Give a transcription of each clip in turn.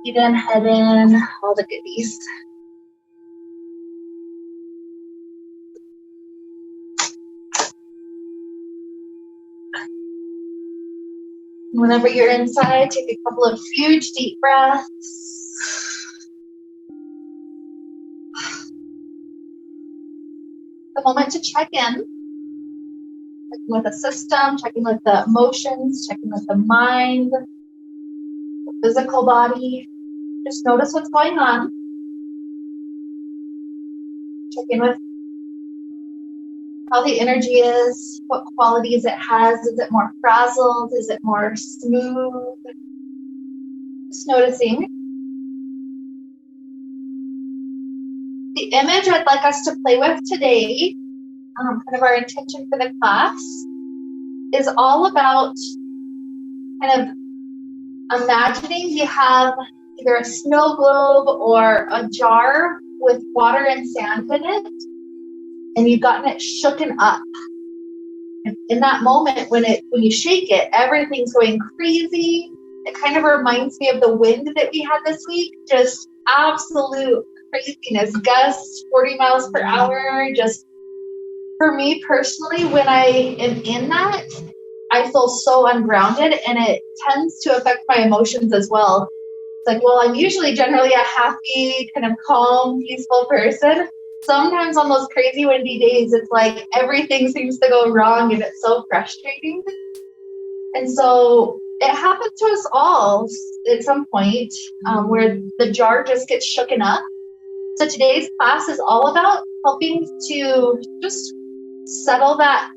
Feet in, head in, all the goodies. Whenever you're inside, take a couple of huge deep breaths. The moment to check in, checking with the system, checking with the emotions, checking with the mind, the physical body. Just notice what's going on. Check in with how the energy is, what qualities it has. Is it more frazzled? Is it more smooth? Just noticing. The image I'd like us to play with today, kind of our intention for the class, is all about kind of imagining you have either a snow globe or a jar with water and sand in it, and you've gotten it shooken up. And in that moment, when you shake it, everything's going crazy. It kind of reminds me of the wind that we had this week. Just absolute craziness, gusts, 40 miles per hour. Just for me personally, when I am in that, I feel so ungrounded, and it tends to affect my emotions as well. It's like, well, I'm usually generally a happy, kind of calm, peaceful person. Sometimes on those crazy windy days, it's like everything seems to go wrong, and it's so frustrating. And so it happens to us all at some point, where the jar just gets shooken up. So today's class is all about helping to just settle that,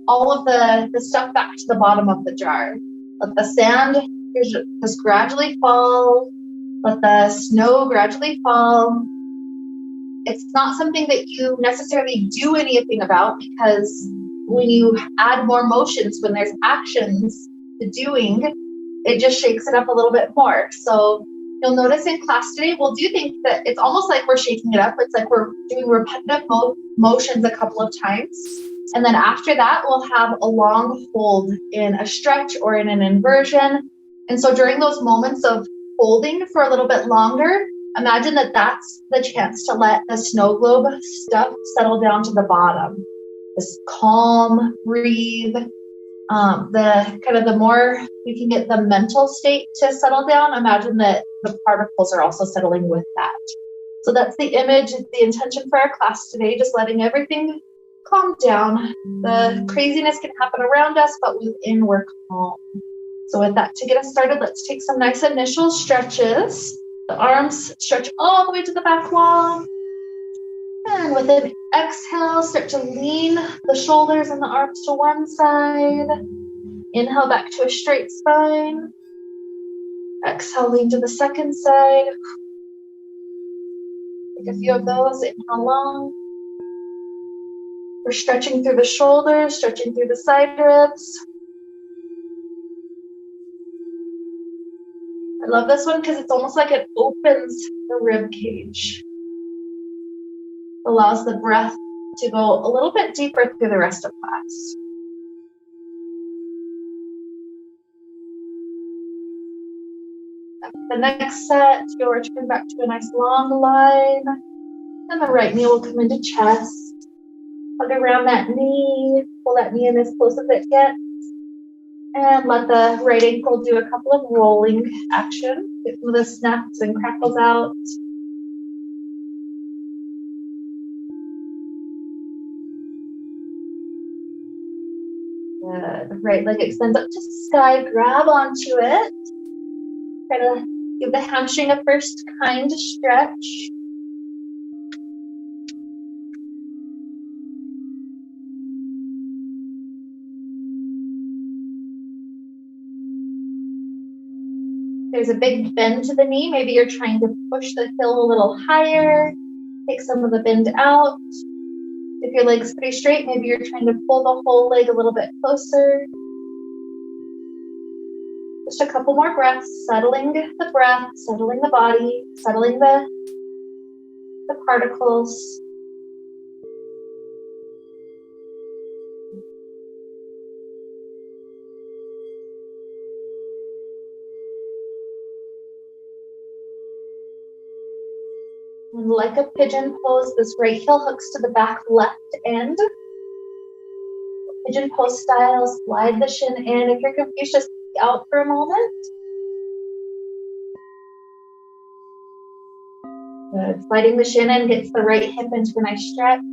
all of the stuff back to the bottom of the jar. Let the sand just gradually fall. Let the snow gradually fall. It's not something that you necessarily do anything about, because when you add more motions, when there's actions to doing, it just shakes it up a little bit more. So you'll notice in class today, we'll do things that it's almost like we're shaking it up. It's like we're doing repetitive motions a couple of times. And then after that, we'll have a long hold in a stretch or in an inversion. And so during those moments of holding for a little bit longer, imagine that that's the chance to let the snow globe stuff settle down to the bottom. Just calm, breathe. The more you can get the mental state to settle down, imagine that the particles are also settling with that. So that's the image, the intention for our class today, just letting everything calm down. The craziness can happen around us, but within we're calm. So with that, to get us started, let's take some nice initial stretches. The arms stretch all the way to the back wall. And with an exhale, start to lean the shoulders and the arms to one side. Inhale back to a straight spine. Exhale, lean to the second side. Take a few of those. Inhale long. We're stretching through the shoulders, stretching through the side ribs. I love this one because it's almost like it opens the rib cage. Allows the breath to go a little bit deeper through the rest of class. The next set, you'll return back to a nice long line. And the right knee will come into chest. Hug around that knee. Pull that knee in as close as it gets. And let the right ankle do a couple of rolling action. Get some of the snaps and crackles out. Good. Right leg extends up to sky. Grab onto it. Try to give the hamstring a first kind stretch. There's a big bend to the knee. Maybe you're trying to push the heel a little higher. Take some of the bend out. If your leg's pretty straight, maybe you're trying to pull the whole leg a little bit closer. Just a couple more breaths, settling the breath, settling the body, settling the particles. And like a pigeon pose, this right heel hooks to the back left end. Pigeon pose style, slide the shin in. If you're confused, just out for a moment. Good. Sliding the shin in gets the right hip into a nice stretch.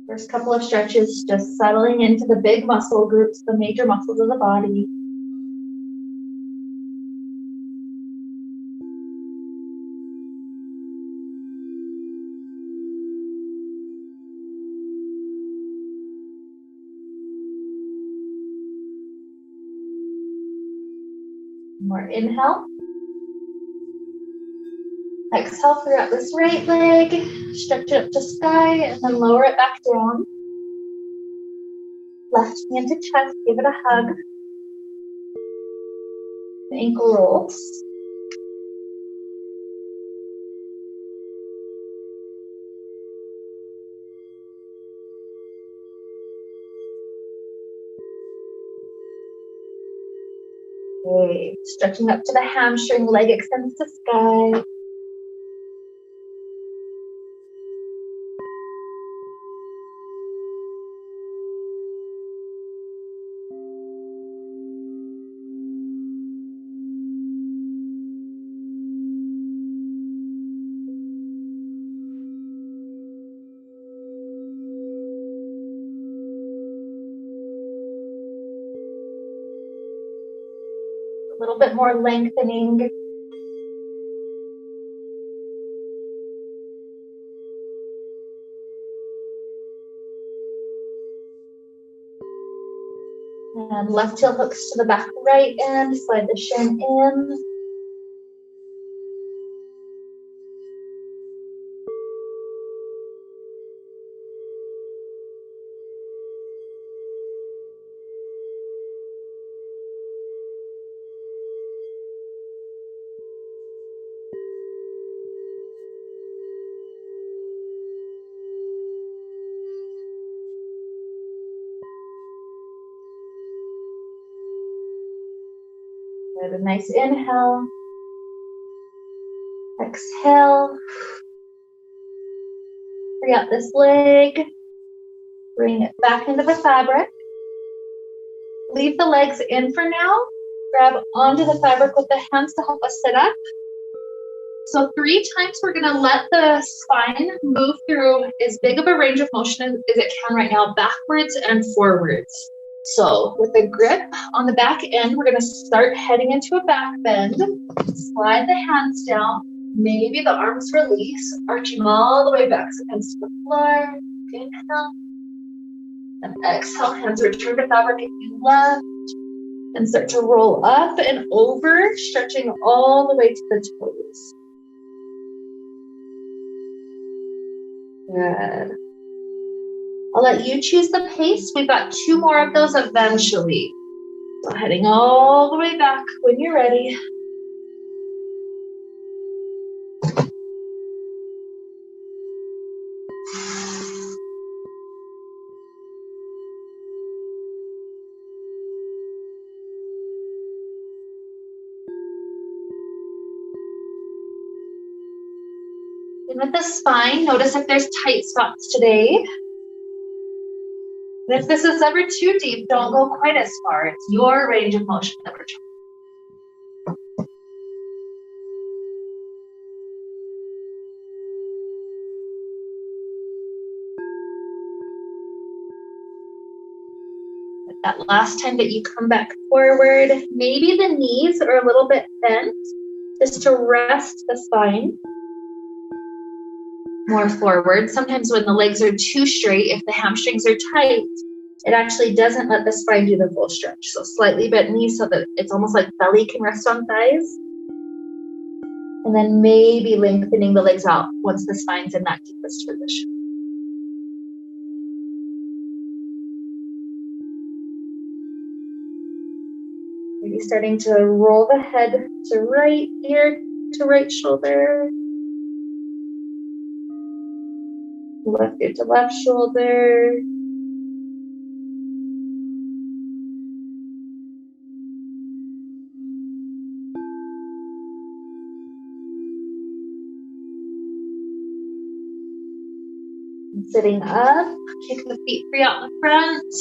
First couple of stretches, just settling into the big muscle groups, the major muscles of the body. More inhale. Exhale throughout this right leg. Stretch it up to sky and then lower it back down. Left hand to chest, give it a hug. Ankle rolls. Okay, stretching up to the hamstring, leg extends to sky. A little bit more lengthening. And left heel hooks to the back right end, slide the shin in. Good, a nice inhale. Exhale. Free up this leg. Bring it back into the fabric. Leave the legs in for now. Grab onto the fabric with the hands to help us sit up. So 3 times we're gonna let the spine move through as big of a range of motion as it can right now, backwards and forwards. So with a grip on the back end, we're gonna start heading into a back bend. Slide the hands down, maybe the arms release, arching all the way back against the floor. Inhale. And exhale, hands return to fabric if you left. And start to roll up and over, stretching all the way to the toes. Good. I'll let you choose the pace. We've got 2 more of those eventually. So heading all the way back when you're ready. And with the spine, notice if there's tight spots today. And if this is ever too deep, don't go quite as far. It's your range of motion that we're trying. That last time that you come back forward, maybe the knees are a little bit bent, just to rest the spine more forward. Sometimes when the legs are too straight, if the hamstrings are tight, it actually doesn't let the spine do the full stretch. So slightly bent knees so that it's almost like belly can rest on thighs. And then maybe lengthening the legs out once the spine's in that deepest position. Maybe starting to roll the head to right ear to right shoulder. Left ear to left shoulder. Sitting up, kick the feet free out in the front.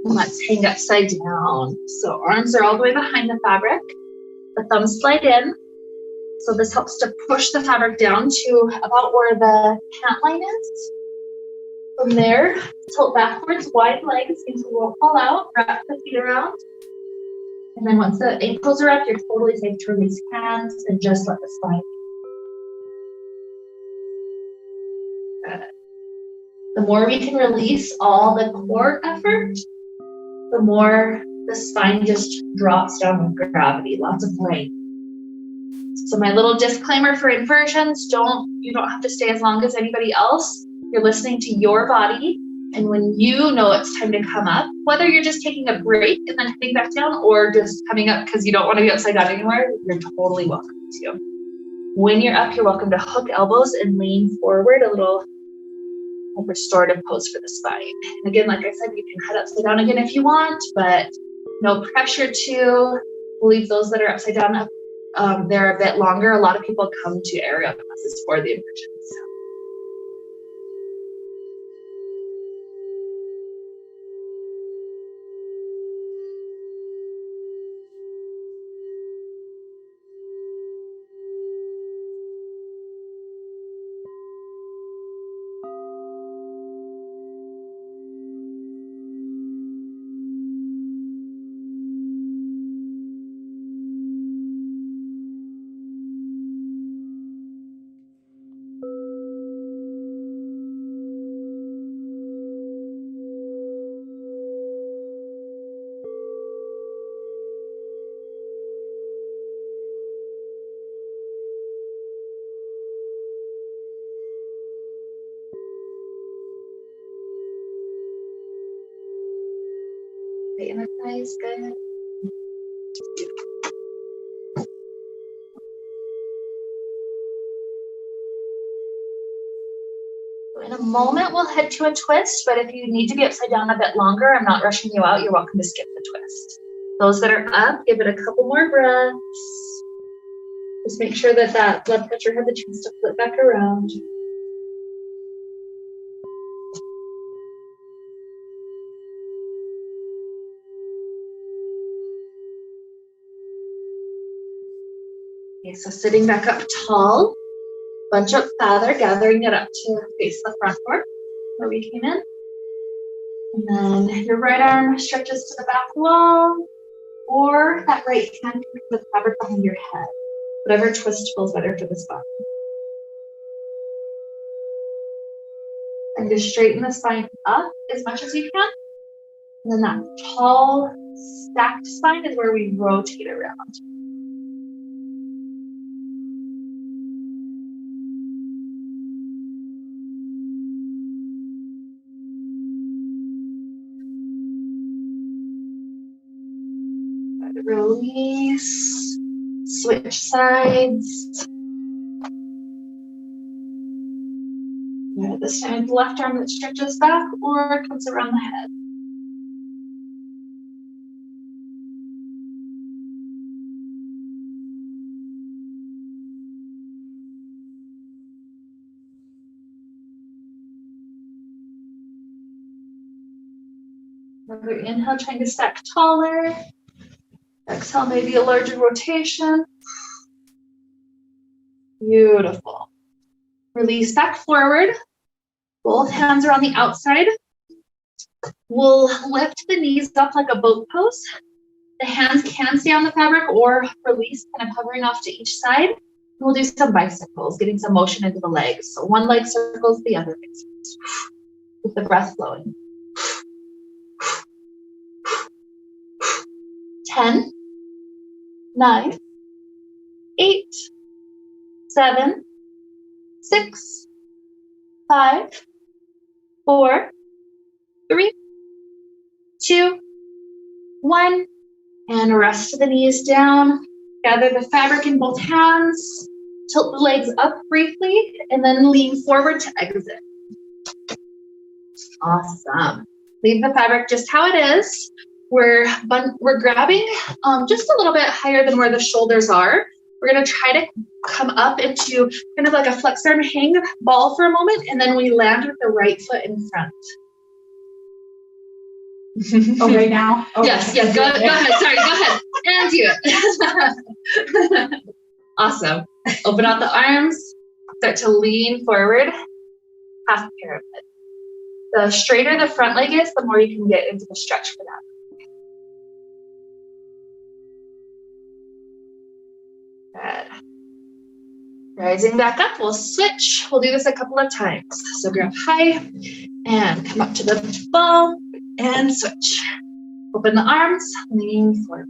And let's hang upside down. So arms are all the way behind the fabric. The thumbs slide in. So this helps to push the fabric down to about where the pant line is. From there, tilt backwards, wide legs, means we won't fall out. Wrap the feet around. And then once the ankles are up, you're totally safe to release hands and just let the spine. Good. The more we can release all the core effort, the more the spine just drops down with gravity, lots of play. So my little disclaimer for inversions, you don't have to stay as long as anybody else. You're listening to your body, and when you know it's time to come up, whether you're just taking a break and then heading back down or just coming up because you don't want to be upside down anymore, you're totally welcome to. When you're up, you're welcome to hook elbows and lean forward, a little restorative pose for the spine. And again, like I said, you can head upside down again if you want, but no pressure to. We'll leave those that are upside down up. They're a bit longer. A lot of people come to aerial classes for the inversions. The inner thighs, good. So in a moment, we'll head to a twist, but if you need to be upside down a bit longer, I'm not rushing you out. You're welcome to skip the twist. Those that are up, give it a couple more breaths. Just make sure that that blood pressure had the chance to flip back around. Okay, so sitting back up tall, bunch up feather, gathering it up to face the front door where we came in. And then your right arm stretches to the back wall, or that right hand can put the fabric behind your head. Whatever twist feels better for this body. And just straighten the spine up as much as you can. And then that tall, stacked spine is where we rotate around. Release, switch sides. This time the left arm that stretches back or comes around the head. Another inhale, trying to stack taller. Exhale, maybe a larger rotation. Beautiful. Release back forward. Both hands are on the outside. We'll lift the knees up like a boat pose. The hands can stay on the fabric or release, kind of hovering off to each side. And we'll do some bicycles, getting some motion into the legs. So one leg circles, the other leg circles. With the breath flowing. 10, 9, 8, 7, 6, 5, 4, 3, 2, 1. And rest the knees down. Gather the fabric in both hands. Tilt the legs up briefly and then lean forward to exit. Awesome. Leave the fabric just how it is. We're grabbing just a little bit higher than where the shoulders are. We're going to try to come up into kind of like a flex arm hang ball for a moment, and then we land with the right foot in front. Okay, now? Okay. Yes, go ahead. Sorry, go ahead. And do it. Awesome. Open out the arms. Start to lean forward. Half pyramid. The straighter the front leg is, the more you can get into the stretch for that. Good. Rising back up, we'll switch. We'll do this a couple of times. So grab high and come up to the ball and switch. Open the arms, lean forward.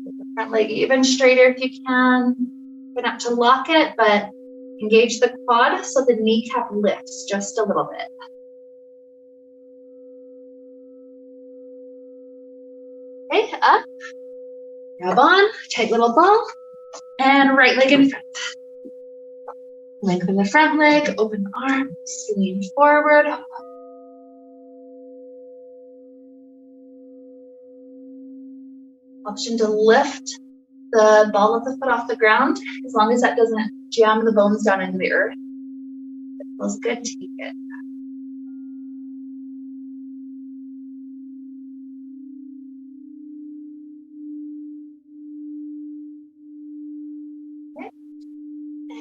Get the front leg even straighter if you can. You're gonna have to lock it, but engage the quad so the kneecap lifts just a little bit. Okay, up. Grab on, tight little ball, and right leg in front. Lengthen the front leg, open the arms, lean forward. Option to lift the ball of the foot off the ground, as long as that doesn't jam the bones down into the earth. It feels good, take it.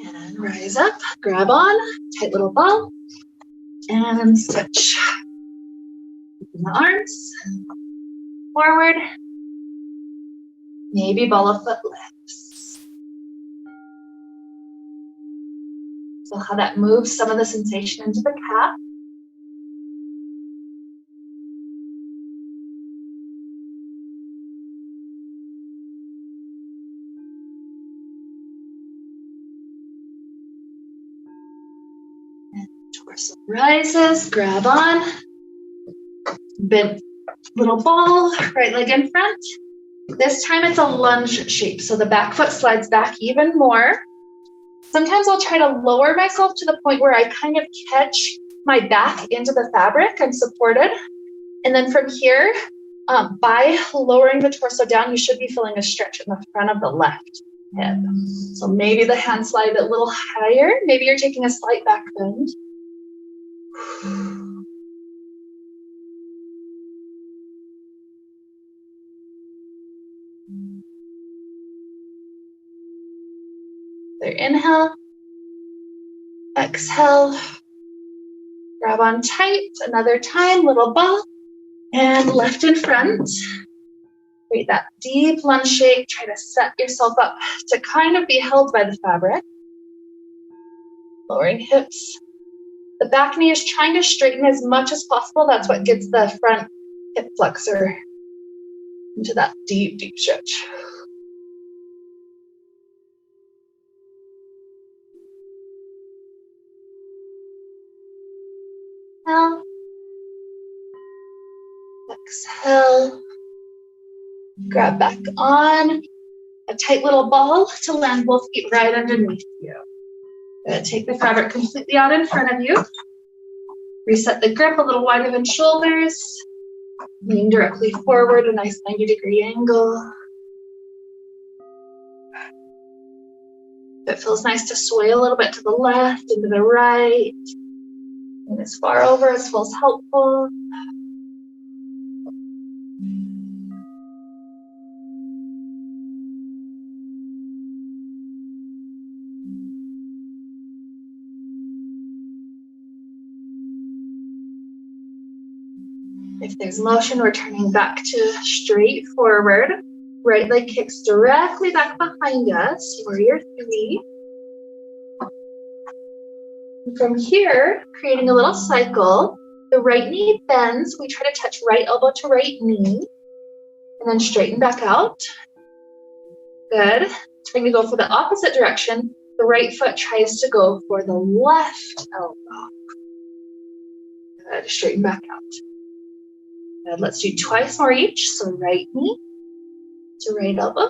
And rise up, grab on, tight little ball, and switch. Open the arms, forward, maybe ball of foot lifts. So how that moves some of the sensation into the calf. Torso rises, grab on, bend little ball, right leg in front. This time it's a lunge shape, so the back foot slides back even more. Sometimes I'll try to lower myself to the point where I kind of catch my back into the fabric. I'm supported. And then from here, by lowering the torso down, you should be feeling a stretch in the front of the left hip. So maybe the hands slide a little higher. Maybe you're taking a slight back bend. So inhale, exhale, grab on tight, another time, little ball, and left in front. Create that deep lunge shape, try to set yourself up to kind of be held by the fabric. Lowering hips. The back knee is trying to straighten as much as possible. That's what gets the front hip flexor into that deep, deep stretch. Now, exhale, grab back on, a tight little ball to land both feet right underneath you. Take the fabric completely out in front of you. Reset the grip a little wider than shoulders. Lean directly forward, a nice 90-degree angle. If it feels nice to sway a little bit to the left and to the right, and as far over as feels helpful. If there's motion, we're turning back to straight forward. Right leg kicks directly back behind us, warrior three. And from here, creating a little cycle, the right knee bends. We try to touch right elbow to right knee, and then straighten back out. Good. Trying to go for the opposite direction. The right foot tries to go for the left elbow. Good. Straighten back out. Good. Let's do twice more each. So right knee to right elbow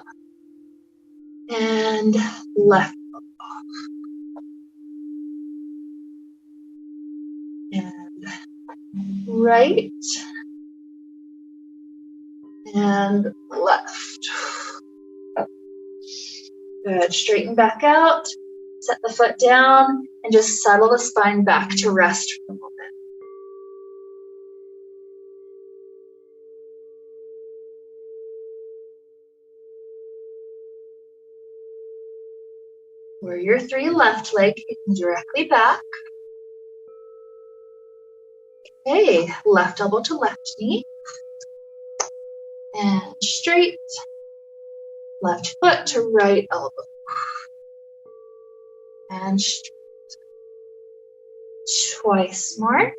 and left elbow. And right and left. Good, straighten back out, set the foot down, and just settle the spine back to rest for a moment. Warrior 3, left leg directly back. Okay, left elbow to left knee. And straight. Left foot to right elbow. And straight. Twice more.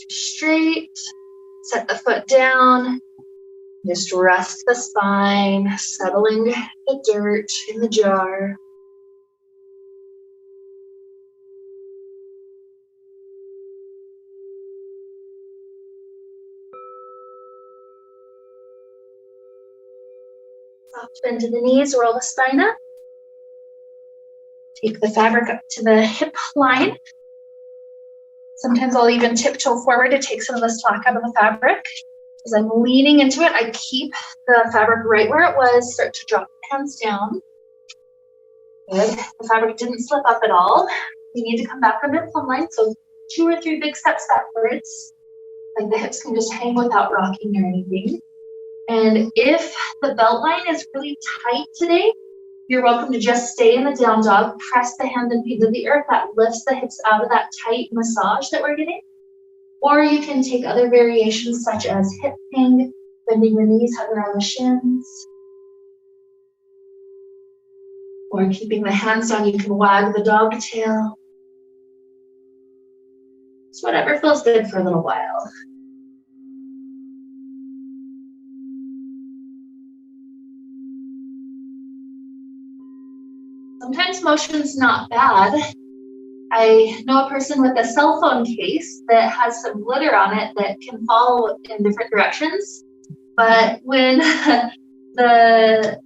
Straight, set the foot down, just rest the spine, settling the dirt in the jar. Soft bend to the knees, roll the spine up. Take the fabric up to the hip line. Sometimes I'll even tiptoe forward to take some of the slack out of the fabric. As I'm leaning into it, I keep the fabric right where it was, start to drop the hands down. Good. The fabric didn't slip up at all. You need to come back under plumb line, so 2 or 3 big steps backwards. Like the hips can just hang without rocking or anything. And if the belt line is really tight today, you're welcome to just stay in the down dog, press the hands and feet to the earth. That lifts the hips out of that tight massage that we're getting. Or you can take other variations such as hip hang, bending the knees, hugging around the shins. Or keeping the hands down, you can wag the dog tail. It's whatever feels good for a little while. Sometimes motion's not bad. I know a person with a cell phone case that has some glitter on it that can fall in different directions. But when the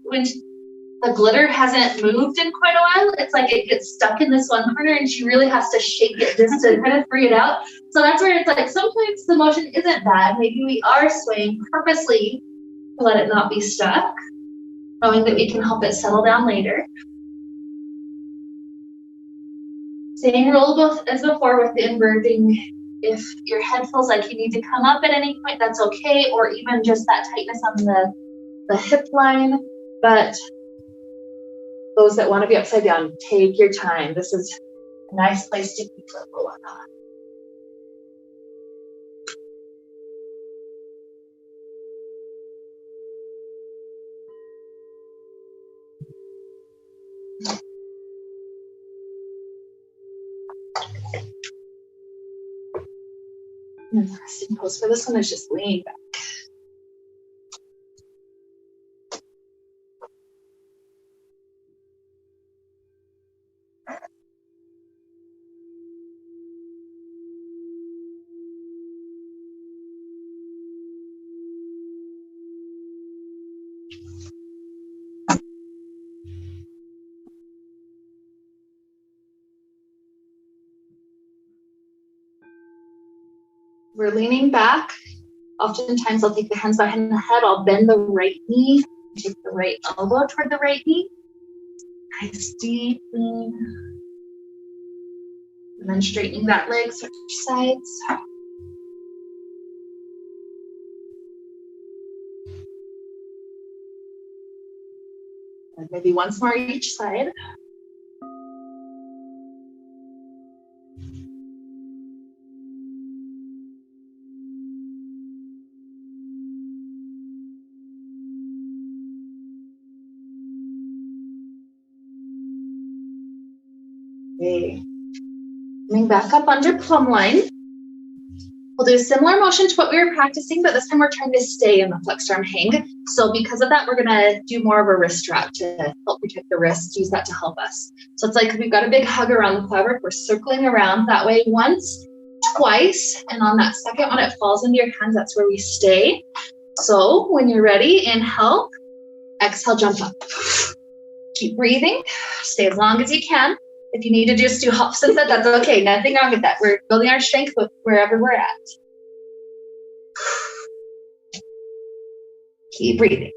glitter hasn't moved in quite a while, it's like it gets stuck in this one corner and she really has to shake it just to kind of free it out. So that's where it's like sometimes the motion isn't bad. Maybe we are swaying purposely to let it not be stuck, knowing that we can help it settle down later. Same rule both as before with the inverting. If your head feels like you need to come up at any point, that's okay, or even just that tightness on the hip line. But those that want to be upside down, take your time. This is a nice place to keep it for a while. And the resting pose for this one is just leaning back. We're leaning back. Oftentimes I'll take the hands behind the head. I'll bend the right knee. Take the right elbow toward the right knee. Nice deep lean. And then straightening that leg, switch sides. And maybe once more each side. Okay. Coming back up under plumb line. We'll do a similar motion to what we were practicing, but this time we're trying to stay in the flexed arm hang. So because of that, we're gonna do more of a wrist strap to help protect the wrist, use that to help us. So it's like we've got a big hug around the fabric, we're circling around that way once, twice, and on that second one, it falls into your hands, that's where we stay. So when you're ready, inhale, exhale, jump up. Keep breathing. Stay as long as you can. If you need to just do hops instead, that's okay. Nothing wrong with that. We're building our strength wherever we're at. Keep breathing.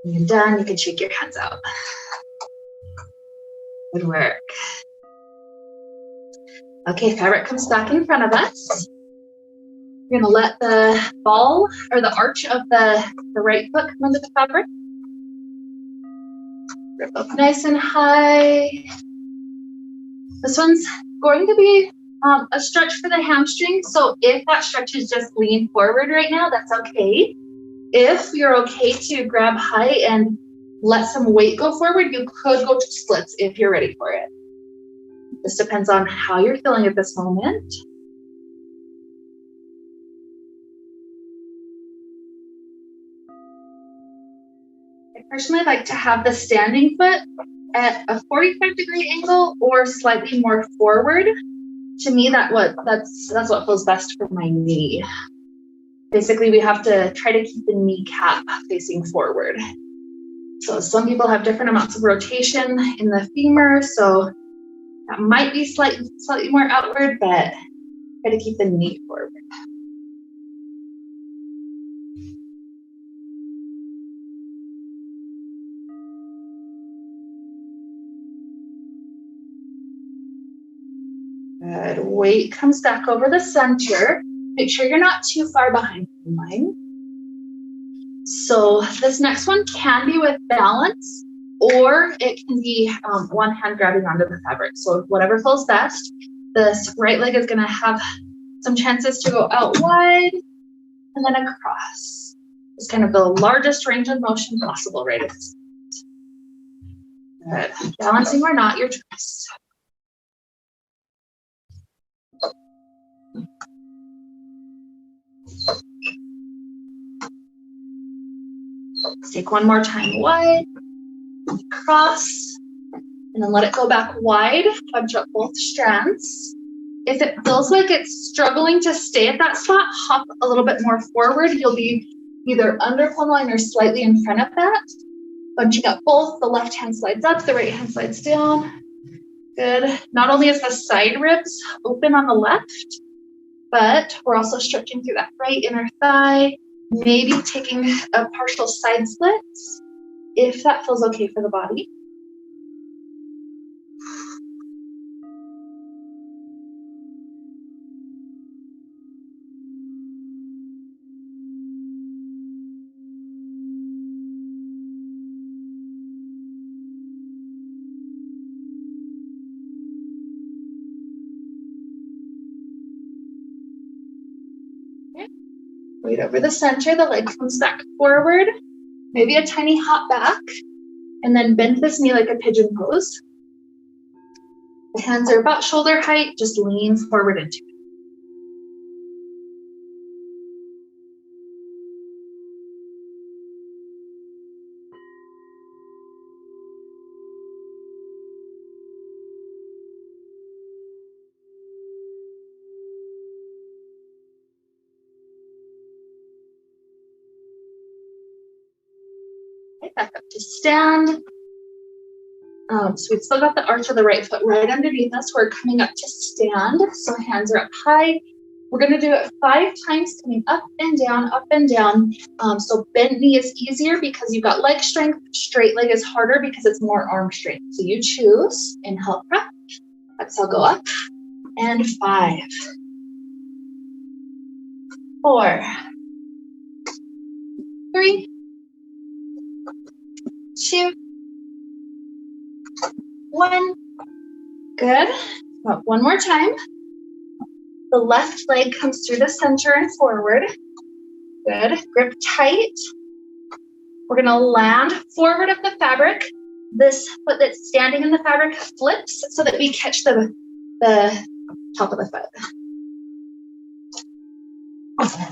When you're done, you can shake your hands out. Good work. Okay, fabric comes back in front of us. You're gonna let the ball or the arch of the right foot come into the fabric. Rip up nice and high. This one's going to be a stretch for the hamstring. So if that stretch is just lean forward right now, that's okay. If you're okay to grab high and let some weight go forward, you could go to splits if you're ready for it. This depends on how you're feeling at this moment. I personally like to have the standing foot at a 45-degree angle or slightly more forward. To me, that's what feels best for my knee. Basically, we have to try to keep the kneecap facing forward. So some people have different amounts of rotation in the femur, so that might be slightly more outward, but try to keep the knee forward. Good. Weight comes back over the center. Make sure you're not too far behind the line. So this next one can be with balance, or it can be one hand grabbing onto the fabric. So whatever feels best. This right leg is going to have some chances to go out wide and then across. It's kind of the largest range of motion possible right at this point. Good. Balancing or not, your choice. Let's take one more time wide, cross, and then let it go back wide, bunch up both strands. If it feels like it's struggling to stay at that spot, hop a little bit more forward. You'll be either under plumb line or slightly in front of that. Bunching up both, the left hand slides up, the right hand slides down. Good. Not only is the side ribs open on the left, but we're also stretching through that right inner thigh. Maybe taking a partial side split, if that feels okay for the body. Right over the center, the leg comes back forward, maybe a tiny hop back, and then bend this knee like a pigeon pose. The hands are about shoulder height, just lean forward into it. Back up to stand. So we've still got the arch of the right foot right underneath us. We're coming up to stand. So hands are up high. We're going to do it 5 times, coming up and down, up and down. So bent knee is easier because you've got leg strength. Straight leg is harder because it's more arm strength. So you choose. Inhale, breath. Exhale, go up. And 5, 4, 3, 2, 1. Good. About one more time. The left leg comes through the center and forward. Good. Grip tight. We're going to land forward of the fabric. This foot that's standing in the fabric flips so that we catch the top of the foot.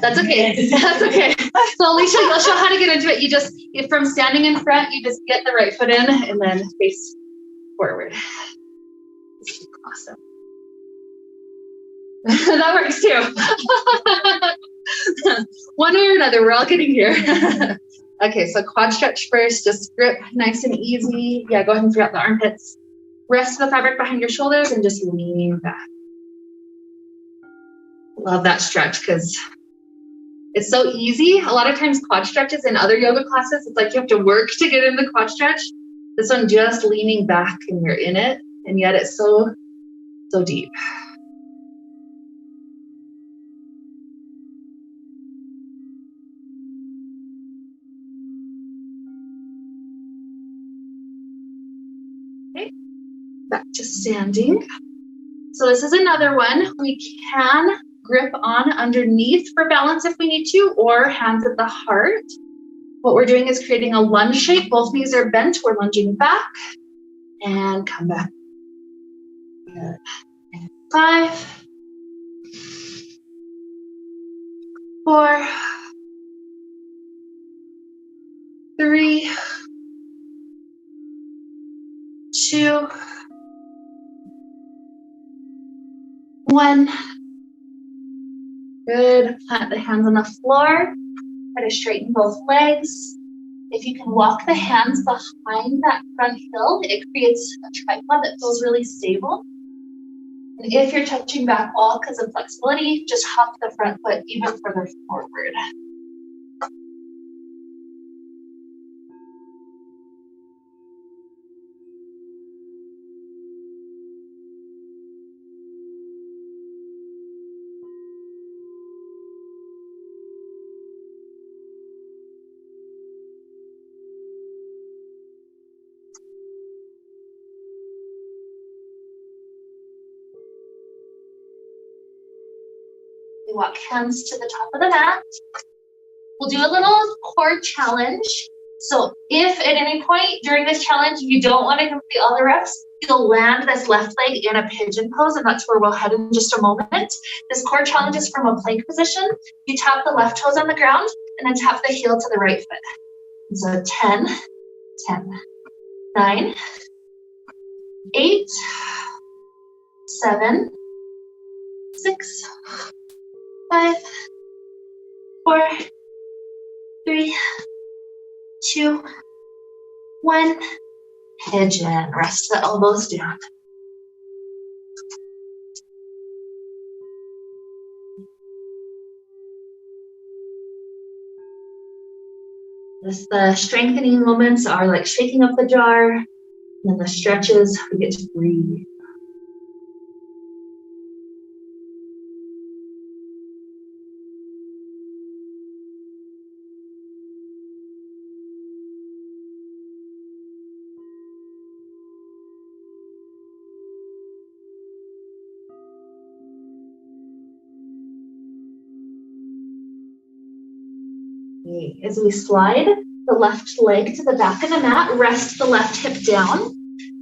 That's okay. That's okay. So Alicia, you'll show how to get into it. From standing in front, you just get the right foot in and then face forward. Awesome. That works too. One way or another, we're all getting here. Okay, so quad stretch first, just grip nice and easy. Yeah, go ahead and free out the armpits. Rest the fabric behind your shoulders and just lean back. Love that stretch because it's so easy. A lot of times quad stretches in other yoga classes, it's like you have to work to get in the quad stretch. This one just leaning back and you're in it, and yet it's so deep. Okay, back to standing. So this is another one. We can grip on underneath for balance if we need to, or hands at the heart. What we're doing is creating a lunge shape. Both knees are bent. We're lunging back and come back. Good. 5, 4, 3, 2, 1. Good. Plant the hands on the floor. Try to straighten both legs. If you can walk the hands behind that front heel, it creates a tripod that feels really stable. And if you're touching back wall because of flexibility, just hop the front foot even further forward. We walk hands to the top of the mat. We'll do a little core challenge. So if at any point during this challenge you don't want to complete all the reps, you'll land this left leg in a pigeon pose, and that's where we'll head in just a moment. This core challenge is from a plank position. You tap the left toes on the ground and then tap the heel to the right foot. And so 10, 9, 8, 7, 6, 5, 4, 3, 2, 1. Pigeon. Rest the elbows down. The strengthening moments are like shaking up the jar, and then the stretches, we get to breathe. As we slide the left leg to the back of the mat, rest the left hip down,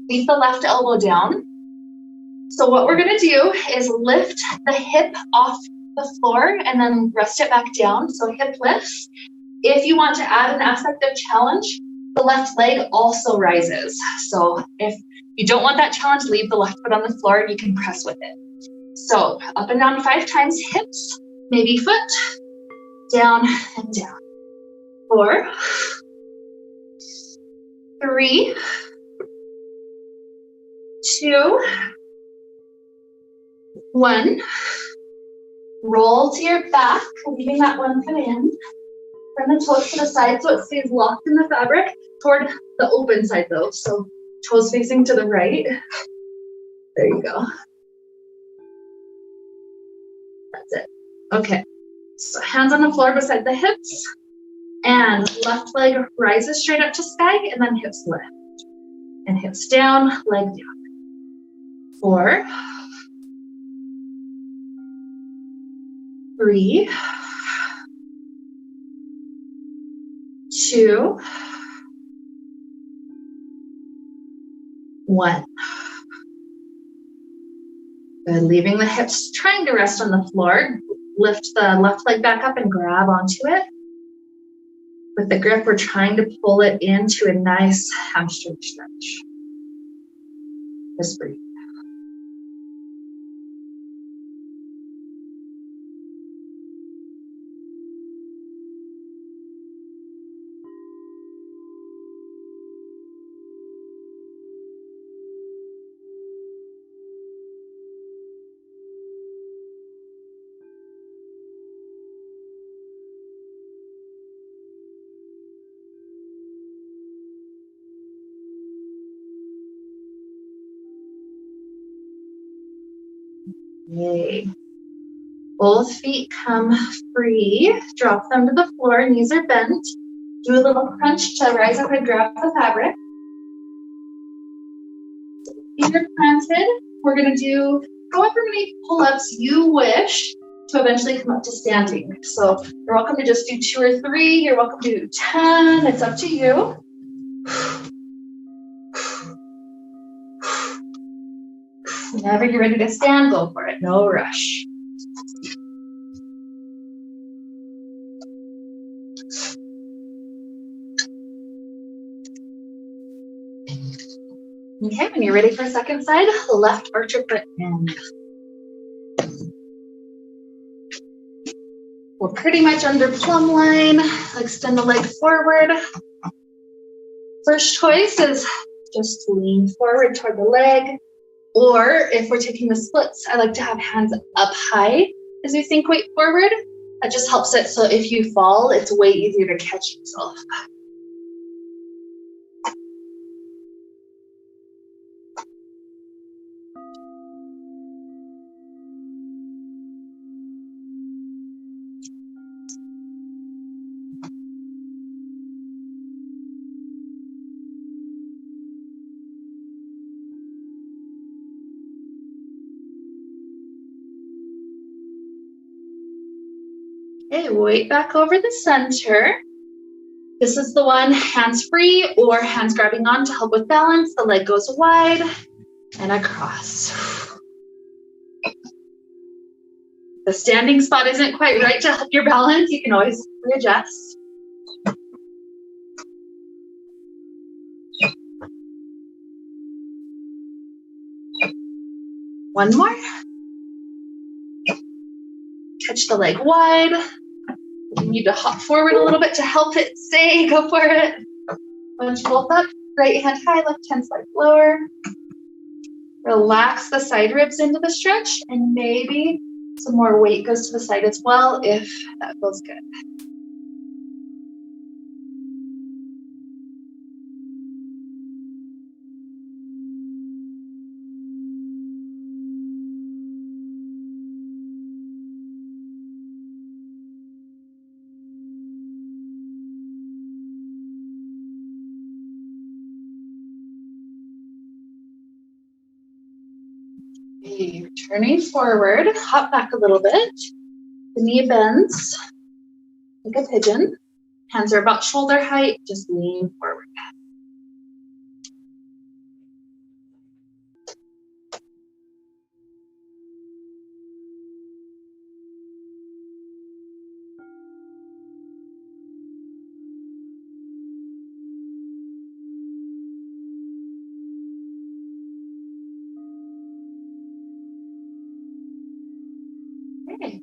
leave the left elbow down. So what we're gonna do is lift the hip off the floor and then rest it back down, so hip lifts. If you want to add an aspect of challenge, the left leg also rises. So if you don't want that challenge, leave the left foot on the floor and you can press with it. So up and down 5 times, hips, maybe foot, down and down. 4, 3, 2, 1. Roll to your back, leaving that one foot in. Turn the toes to the side so it stays locked in the fabric, toward the open side though. So toes facing to the right. There you go. That's it. Okay. So hands on the floor beside the hips. And left leg rises straight up to sky, and then hips lift. And hips down, leg down. 4, 3, 2, 1. Good. Leaving the hips trying to rest on the floor. Lift the left leg back up and grab onto it. With the grip, we're trying to pull it into a nice hamstring stretch. Just breathe. Yay. Both feet come free. Drop them to the floor, knees are bent. Do a little crunch to rise up and grab the fabric. Feet are planted. We're gonna do however many pull-ups you wish to eventually come up to standing. So you're welcome to just do 2 or 3. You're welcome to do 10. It's up to you. Whenever you're ready to stand, go for it. No rush. Okay, when you're ready for second side, left archer foot in. We're pretty much under plumb line. Extend the leg forward. First choice is just lean forward toward the leg. Or if we're taking the splits, I like to have hands up high as we sink weight forward. That just helps it so if you fall, it's way easier to catch yourself. Okay, weight back over the center. This is the one, hands free or hands grabbing on to help with balance. The leg goes wide and across. The standing spot isn't quite right to help your balance. You can always readjust. One more. Catch the leg wide. You need to hop forward a little bit to help it stay. Go for it. Lunge both up. Right hand high, left hand slides lower. Relax the side ribs into the stretch, and maybe some more weight goes to the side as well if that feels good. Okay, turning forward, hop back a little bit. The knee bends, like a pigeon. Hands are about shoulder height, just lean forward. Okay.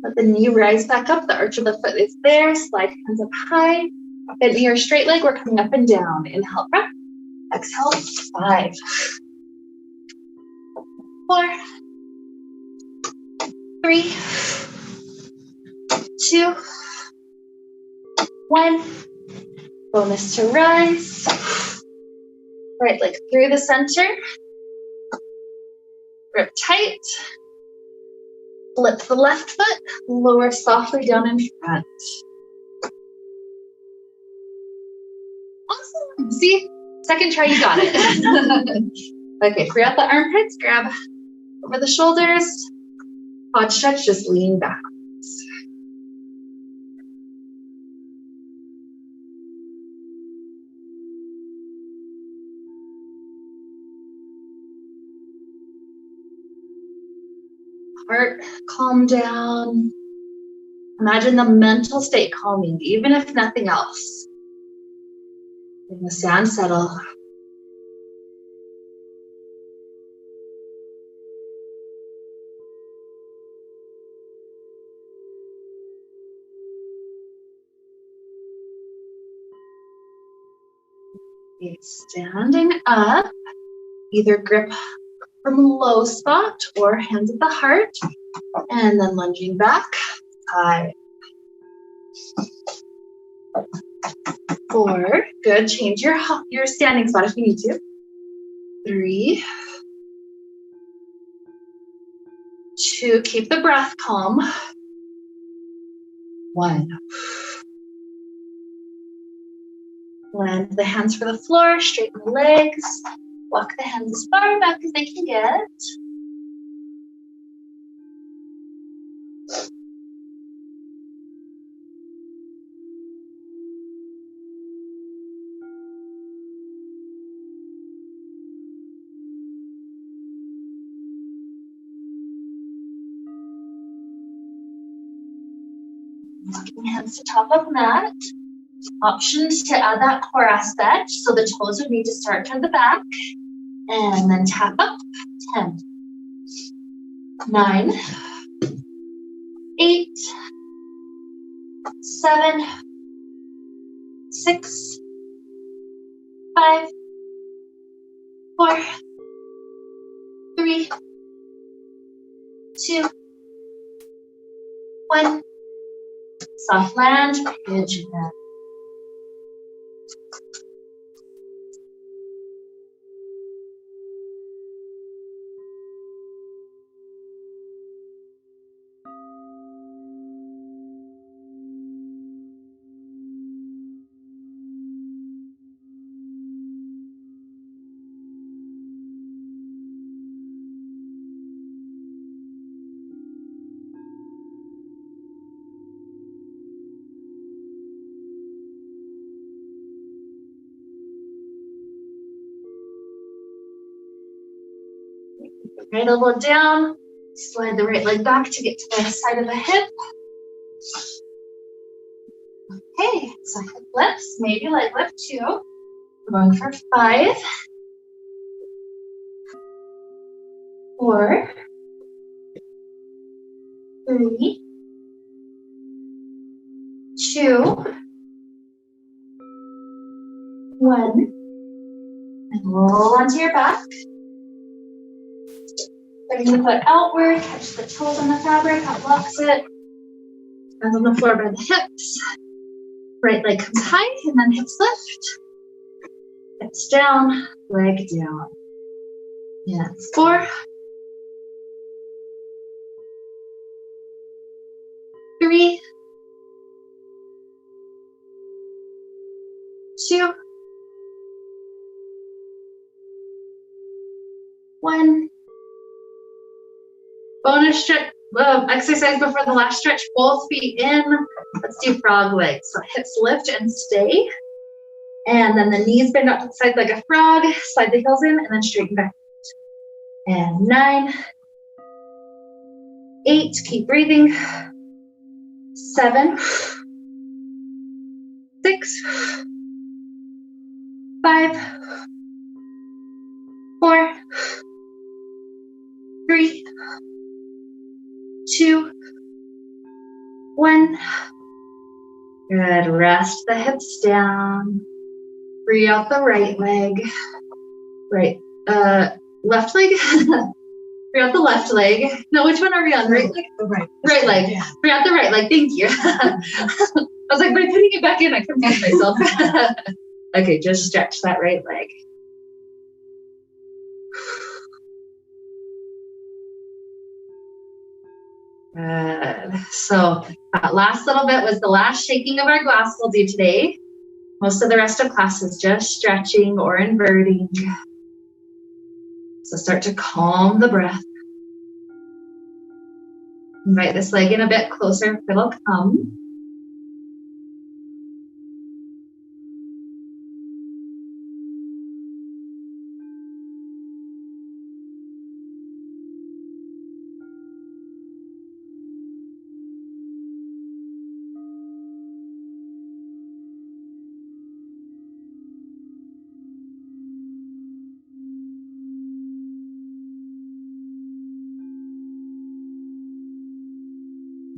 Let the knee rise back up. The arch of the foot is there. Slide hands up high. Bend knee or straight leg. We're coming up and down. Inhale, breath. Exhale, 5. 4. 3. 2. 1. Bonus to rise. Right leg through the center. Grip tight. Flip the left foot, lower softly down in front. Awesome. See, second try, you got it. Okay, free out the armpits, grab over the shoulders. Quad stretch, just lean back. Heart, calm down. Imagine the mental state calming, even if nothing else. Let the sand settle. Okay, standing up, either grip from low spot or hands at the heart, and then lunging back. 5. 4, good. Change your standing spot if you need to. 3. 2, keep the breath calm. 1. Land the hands for the floor, straighten the legs. Walk the hands as far back as they can get. Walking hands to top of mat. Options to add that core aspect. So the toes would need to start toward the back. And then tap up. 10. 9. 8. 7. 6. 5. 4. 3. 2. 1. Soft land, pigeon. Right elbow down, slide the right leg back to get to the side of the hip. Okay, so hip lifts, maybe leg lift 2. We're going for 5, 4, 3, 2, 1, and roll onto your back. Bring the foot outward, catch the toes on the fabric, that blocks it. Hands on the floor by the hips. Right leg comes high, and then hips lift. Hips down, leg down. And 4, 3, 2, 1. Bonus stretch, exercise before the last stretch, both feet in. Let's do frog legs. So hips lift and stay. And then the knees bend out to the side like a frog. Slide the heels in and then straighten back. And 9, 8, keep breathing. 7, 6, 5, 4, 3, 2, 1. Good. Rest the hips down. Free out the right leg. Left leg. Free out the left leg. No, which one are we on? Right leg? The right. Right leg. Yeah. Free out the right leg. Thank you. I was like, by putting it back in, I confused myself. Okay, just stretch that right leg. Good. So that last little bit was the last shaking of our glass we'll do today. Most of the rest of class is just stretching or inverting. So start to calm the breath. Invite this leg in a bit closer if it'll come.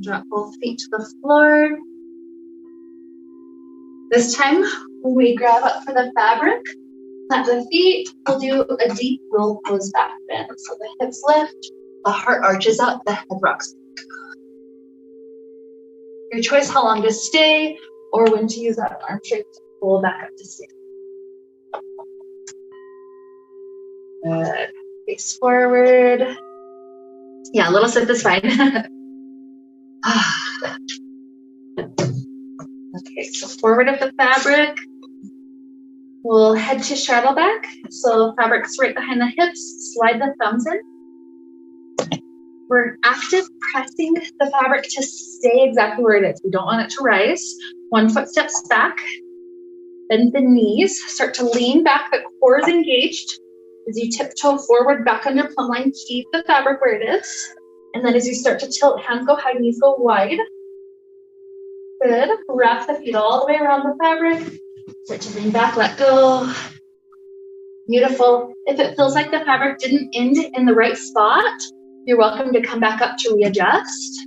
Drop both feet to the floor. This time, when we grab up for the fabric, plant the feet, we'll do a deep roll pose back bend. So the hips lift, the heart arches up, the head rocks. Your choice how long to stay or when to use that arm strength to pull back up to stand. Good. Face forward. Yeah, a little sip is fine. Okay, so forward of the fabric. We'll head to straddle back. So fabric's right behind the hips, slide the thumbs in. We're active pressing the fabric to stay exactly where it is. We don't want it to rise. 1 foot steps back. Bend the knees, start to lean back, the core is engaged. As you tiptoe forward, back under plumb line, keep the fabric where it is. And then as you start to tilt, hands go high, knees go wide. Good, wrap the feet all the way around the fabric. Start to lean back, let go. Beautiful. If it feels like the fabric didn't end in the right spot, you're welcome to come back up to readjust.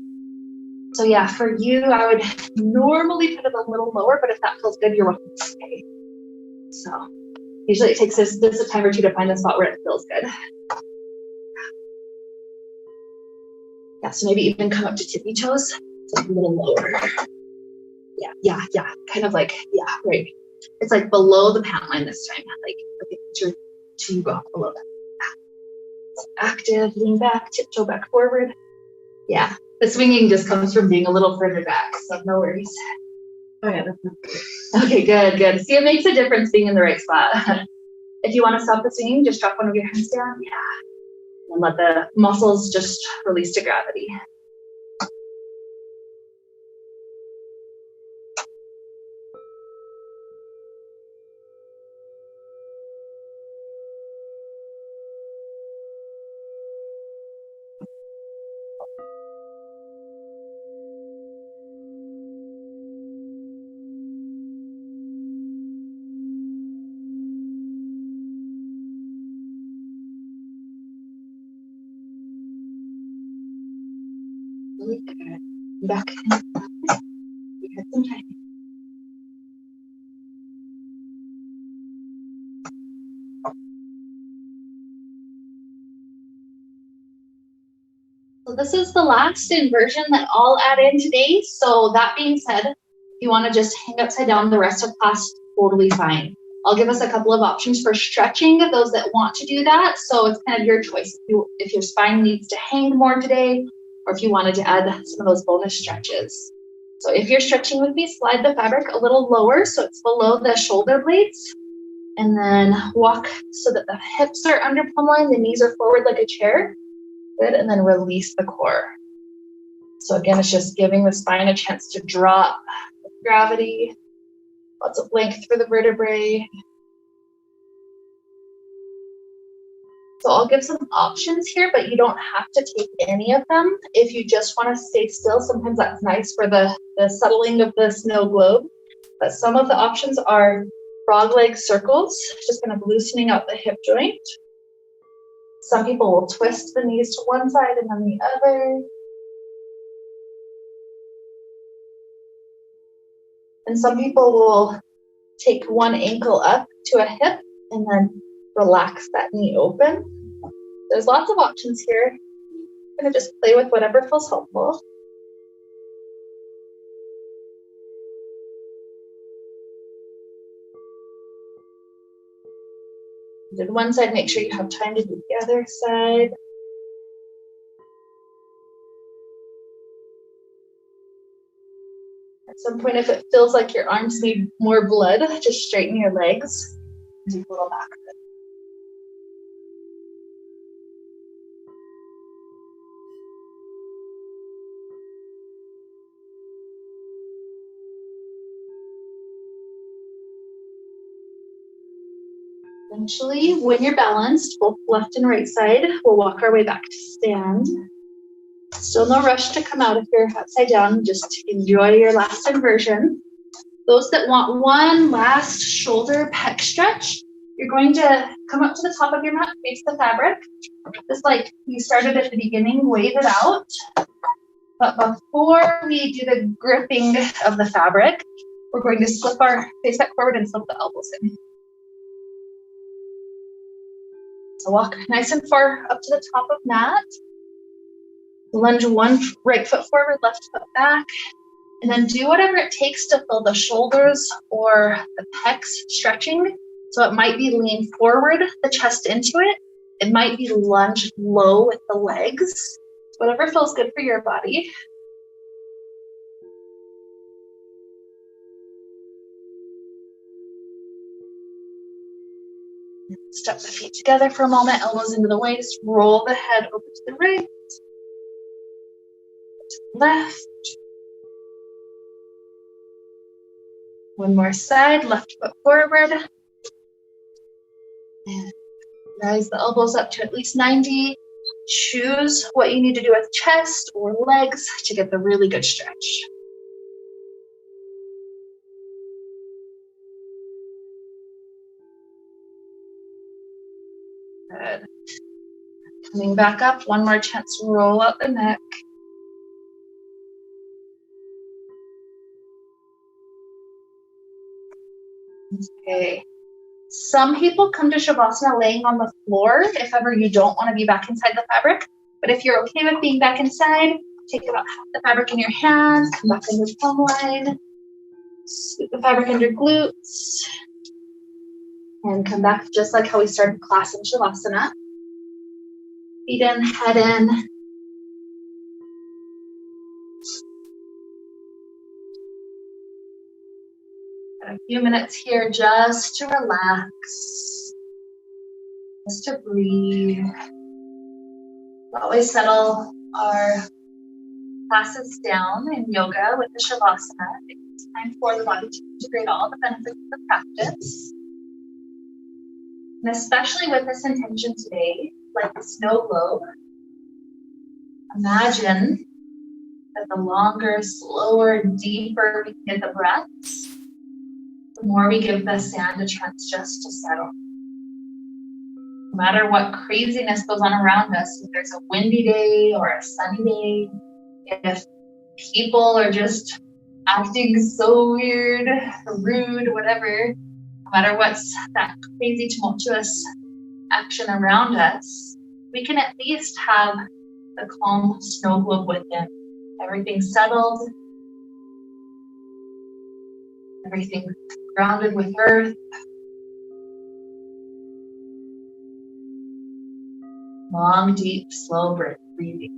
So yeah, for you, I would normally put it a little lower, but if that feels good, you're welcome to stay. So usually it takes us a time or two to find a spot where it feels good. Yeah, so maybe even come up to tippy toes, so a little lower. Yeah, kind of like, yeah, right. It's like below the pant line this time, like okay, to go below that. So active, lean back, tiptoe back forward. Yeah, the swinging just comes from being a little further back, so no worries. Oh yeah, that's not good. Okay, good. See, it makes a difference being in the right spot. If you want to stop the swinging, just drop one of your hands down. Yeah, and let the muscles just release to gravity. Really good. Back. You had some time. So this is the last inversion that I'll add in today. So that being said, if you want to just hang upside down the rest of class, totally fine. I'll give us a couple of options for stretching, those that want to do that. So it's kind of your choice. If your spine needs to hang more today, or if you wanted to add some of those bonus stretches. So if you're stretching with me, slide the fabric a little lower so it's below the shoulder blades. And then walk so that the hips are under plumb line, the knees are forward like a chair. Good, and then release the core. So again, it's just giving the spine a chance to drop with gravity, lots of length for the vertebrae. So I'll give some options here, but you don't have to take any of them. If you just want to stay still, sometimes that's nice for the settling of the snow globe. But some of the options are frog leg circles, just kind of loosening out the hip joint. Some people will twist the knees to one side and then the other. And some people will take one ankle up to a hip and then relax that knee open. There's lots of options here. I'm going to just play with whatever feels helpful. Did one side, make sure you have time to do the other side. At some point, if it feels like your arms need more blood, just straighten your legs. Do a little back. Eventually, when you're balanced, both left and right side, we'll walk our way back to stand. Still no rush to come out if you're upside down, just enjoy your last inversion. Those that want one last shoulder pec stretch, you're going to come up to the top of your mat, face the fabric. Just like you started at the beginning, wave it out. But before we do the gripping of the fabric, we're going to slip our face back forward and slip the elbows in. So walk nice and far up to the top of mat. Lunge one right foot forward, left foot back. And then do whatever it takes to feel the shoulders or the pecs stretching. So it might be lean forward, the chest into it. It might be lunge low with the legs. whatever feels good for your body. Step the feet together for a moment, elbows into the waist, roll the head over to the right, to the left. One more side, left foot forward. And rise the elbows up to at least 90. Choose what you need to do with chest or legs to get the really good stretch. Good. Coming back up, one more chance to roll out the neck. Okay. Some people come to Shavasana laying on the floor if ever you don't want to be back inside the fabric. But if you're okay with being back inside, take about half the fabric in your hands, come back into plumb line, scoop the fabric under glutes, and come back just like how we started class in Shavasana. Feet in, head in. Got a few minutes here just to relax, just to breathe. We always settle our classes down in yoga with the Shavasana. It's time for the body to integrate all the benefits of the practice. And especially with this intention today, like the snow globe, imagine that the longer, slower, deeper we can get the breaths, the more we give the sand a chance just to settle. No matter what craziness goes on around us, if there's a windy day or a sunny day, if people are just acting so weird, rude, whatever, no matter what's that crazy, tumultuous action around us, we can at least have the calm snow globe within. Everything settled, everything grounded with earth. Long, deep, slow breathing.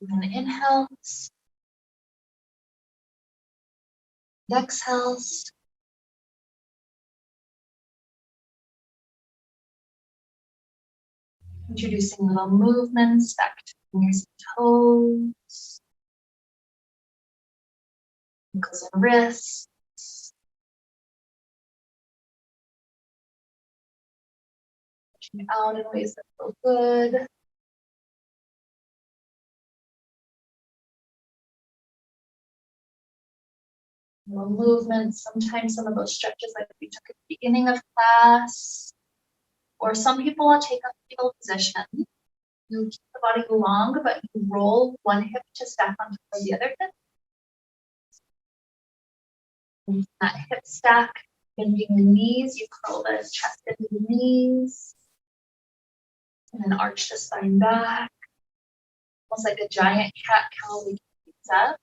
And inhales. Exhales. Introducing little movements back to fingers and toes. Ankles and wrists. Stretching out in ways that feel good. Little movements. Sometimes some of those stretches like we took at the beginning of class. Or some people will take a fetal position. You keep the body long, but you roll one hip to stack on top of the other hip. And that hip stack, bending the knees, you curl the chest into the knees. And then arch the spine back. Almost like a giant cat-cow we keep up.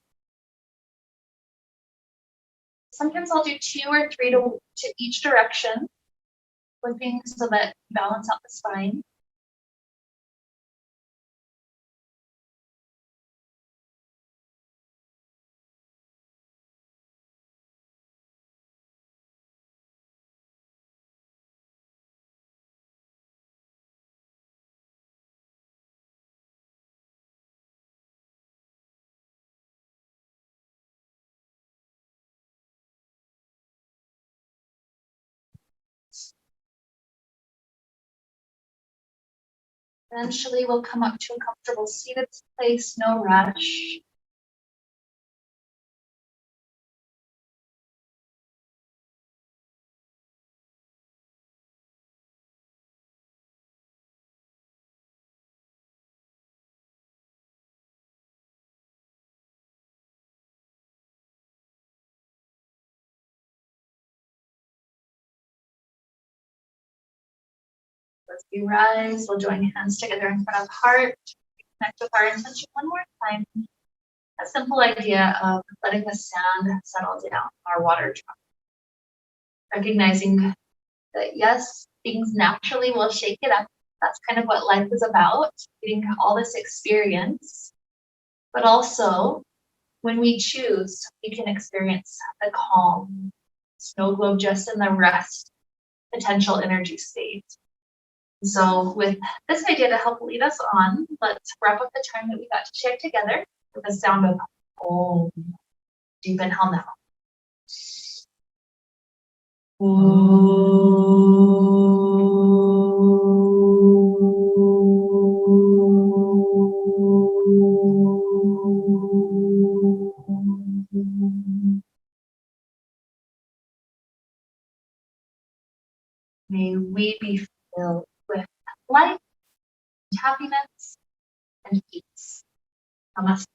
Sometimes I'll do 2 or 3 to each direction, flipping so that you balance out the spine. Eventually, we'll come up to a comfortable seated place, no rush. As we rise, we'll join hands together in front of heart. Connect with our intention one more time. A simple idea of letting the sand settle down our water drop. Recognizing that yes, things naturally will shake it up. That's kind of what life is about, getting all this experience. But also, when we choose, we can experience the calm, snow globe just in the rest potential energy state. So with this idea to help lead us on, let's wrap up the time that we got to share together with the sound of Om. Deep inhale now. May we be filled with light, happiness, and peace. Namaste.